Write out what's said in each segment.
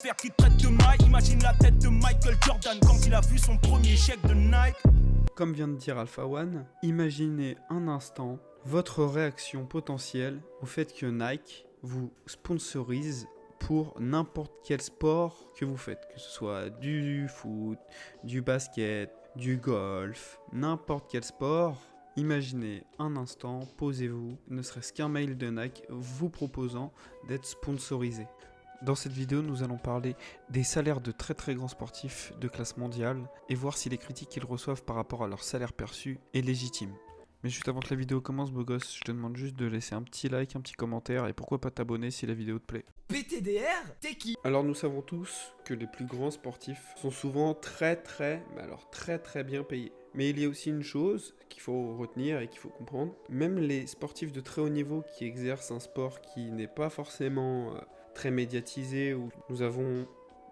Faire qui traite de Mike, imagine la tête de Michael Jordan quand il a vu son premier chèque de Nike. Comme vient de dire Alpha One, imaginez un instant votre réaction potentielle au fait que Nike vous sponsorise pour n'importe quel sport que vous faites, que ce soit du foot, du basket, du golf, n'importe quel sport. Imaginez un instant, posez-vous, ne serait-ce qu'un mail de Nike vous proposant d'être sponsorisé. Dans cette vidéo, nous allons parler des salaires de très grands sportifs de classe mondiale et voir si les critiques qu'ils reçoivent par rapport à leur salaire perçu est légitime. Mais juste avant que la vidéo commence, beau gosse, je te demande juste de laisser un petit like, un petit commentaire et pourquoi pas t'abonner si la vidéo te plaît. PTDR, t'es qui? Alors nous savons tous que les plus grands sportifs sont souvent très bien payés. Mais il y a aussi une chose qu'il faut retenir et qu'il faut comprendre. Même les sportifs de très haut niveau qui exercent un sport qui n'est pas forcément très médiatisé, où nous avons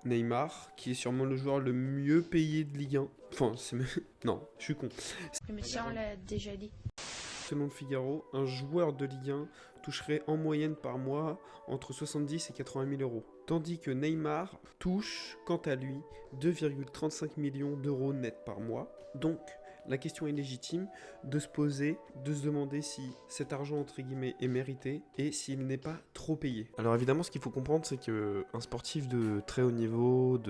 Neymar, qui est sûrement le joueur le mieux payé de Ligue 1. Enfin, c'est... Non, je suis con. Mais ça, on l'a déjà dit. Selon le Figaro, un joueur de Ligue 1 toucherait en moyenne par mois entre 70 et 80 000 euros. Tandis que Neymar touche, quant à lui, 2,35 millions d'euros net par mois. Donc, la question est légitime de se poser, de se demander si cet argent, entre guillemets, est mérité et s'il n'est pas trop payé. Alors évidemment, ce qu'il faut comprendre, c'est qu'un sportif de très haut niveau,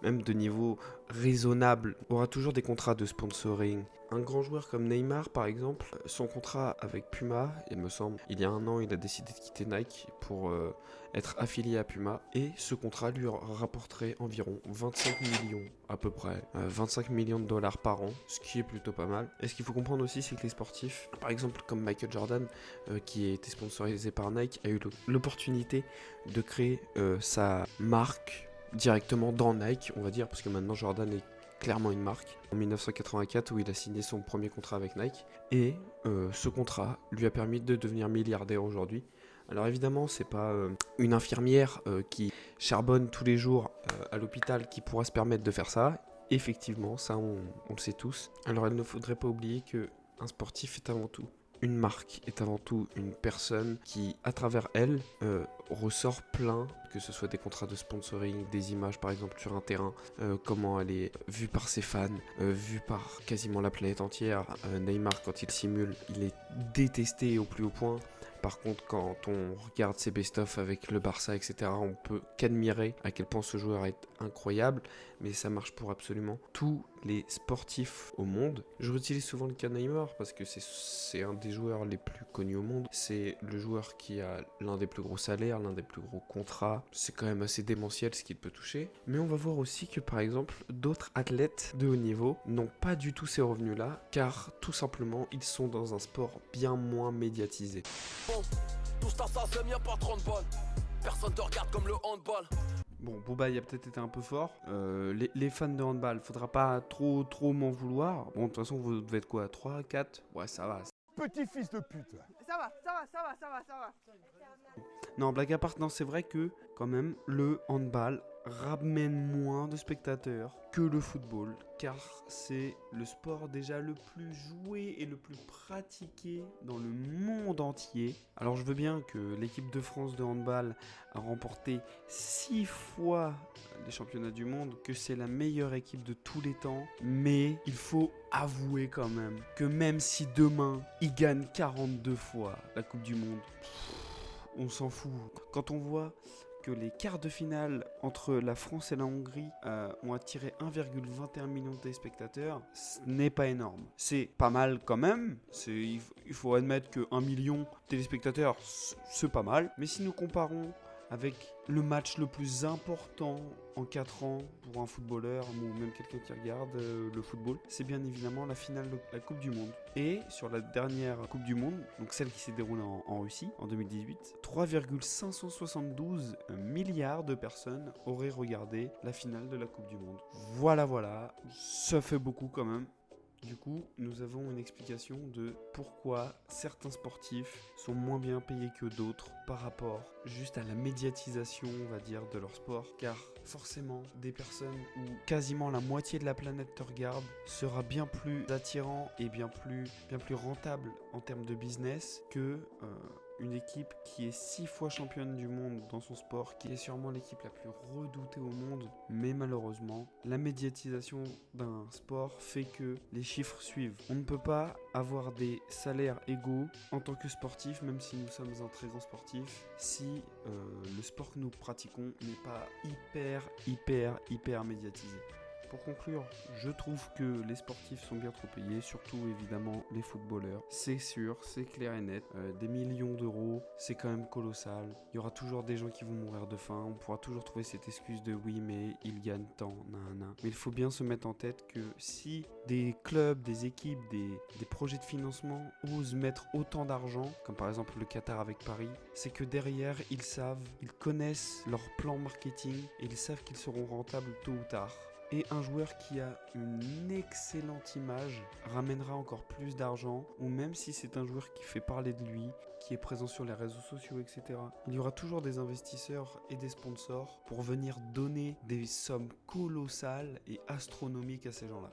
même de niveau raisonnable, aura toujours des contrats de sponsoring. Un grand joueur comme Neymar, par exemple, son contrat avec Puma, il me semble, il y a un an, il a décidé de quitter Nike pour être affilié à Puma. Et ce contrat lui rapporterait environ 25 millions, à peu près, 25 millions de dollars par an, ce qui est plutôt pas mal. Et ce qu'il faut comprendre aussi, c'est que les sportifs, par exemple comme Michael Jordan, qui a été sponsorisé par Nike, a eu l'opportunité de créer sa marque directement dans Nike, on va dire, parce que maintenant Jordan est clairement une marque, en 1984 où il a signé son premier contrat avec Nike, et ce contrat lui a permis de devenir milliardaire aujourd'hui. Alors évidemment, c'est pas une infirmière qui charbonne tous les jours à l'hôpital qui pourra se permettre de faire ça. Effectivement, ça on le sait tous. Alors il ne faudrait pas oublier qu'un sportif est avant tout une marque, est avant tout une personne qui, à travers elle, ressort plein, que ce soit des contrats de sponsoring, des images par exemple sur un terrain, comment elle est vue par ses fans, vue par quasiment la planète entière. Neymar, quand il simule, il est détesté au plus haut point. Par contre, quand on regarde ses best-of avec le Barça, etc., on peut qu'admirer à quel point ce joueur est incroyable, mais ça marche pour absolument tous les sportifs au monde. Je réutilise souvent le cas de Neymar parce que c'est un des joueurs les plus connus au monde. C'est le joueur qui a l'un des plus gros salaires, l'un des plus gros contrats. C'est quand même assez démentiel ce qu'il peut toucher. Mais on va voir aussi que par exemple, d'autres athlètes de haut niveau n'ont pas du tout ces revenus-là, car tout simplement, ils sont dans un sport bien moins médiatisé. Touche ta sasem, y'a pas 30 balles. Personne te regarde comme le handball. Bon, Booba, il a peut-être été un peu fort. Les fans de handball, faudra pas trop m'en vouloir. Bon, de toute façon, vous devez être quoi, 3, 4? Ouais, ça va. Petit fils de pute. Ça va. Non, blague à part, non, c'est vrai que, quand même, le handball ramène moins de spectateurs que le football, car c'est le sport déjà le plus joué et le plus pratiqué dans le monde entier. Alors je veux bien que l'équipe de France de handball a remporté 6 fois les championnats du monde, que c'est la meilleure équipe de tous les temps, mais il faut avouer quand même que même si demain ils gagnent 42 fois la Coupe du Monde, on s'en fout. Quand on voit que les quarts de finale entre la France et la Hongrie ont attiré 1,21 million de téléspectateurs, ce n'est pas énorme. C'est pas mal quand même, il faut admettre que 1 million de téléspectateurs, c'est pas mal. Mais si nous comparons avec le match le plus important en 4 ans pour un footballeur ou même quelqu'un qui regarde le football, c'est bien évidemment la finale de la Coupe du Monde. Et sur la dernière Coupe du Monde, donc celle qui s'est déroulée en Russie en 2018, 3,572 milliards de personnes auraient regardé la finale de la Coupe du Monde. Voilà, ça fait beaucoup quand même. Du coup, nous avons une explication de pourquoi certains sportifs sont moins bien payés que d'autres par rapport juste à la médiatisation, on va dire, de leur sport. Car forcément, des personnes où quasiment la moitié de la planète te regarde sera bien plus attirant et bien plus rentable en termes de business que une équipe qui est 6 fois championne du monde dans son sport, qui est sûrement l'équipe la plus redoutée au monde, mais malheureusement, la médiatisation d'un sport fait que les chiffres suivent. On ne peut pas avoir des salaires égaux en tant que sportif, même si nous sommes un très grand sportif, si le sport que nous pratiquons n'est pas hyper médiatisé. Pour conclure, je trouve que les sportifs sont bien trop payés, surtout évidemment les footballeurs. C'est sûr, c'est clair et net. Des millions d'euros, c'est quand même colossal. Il y aura toujours des gens qui vont mourir de faim. On pourra toujours trouver cette excuse de oui, mais ils gagnent tant, nan. Mais il faut bien se mettre en tête que si des clubs, des équipes, des projets de financement osent mettre autant d'argent, comme par exemple le Qatar avec Paris, c'est que derrière, ils connaissent leur plan marketing et ils savent qu'ils seront rentables tôt ou tard. Et un joueur qui a une excellente image ramènera encore plus d'argent, ou même si c'est un joueur qui fait parler de lui, qui est présent sur les réseaux sociaux, etc. Il y aura toujours des investisseurs et des sponsors pour venir donner des sommes colossales et astronomiques à ces gens-là.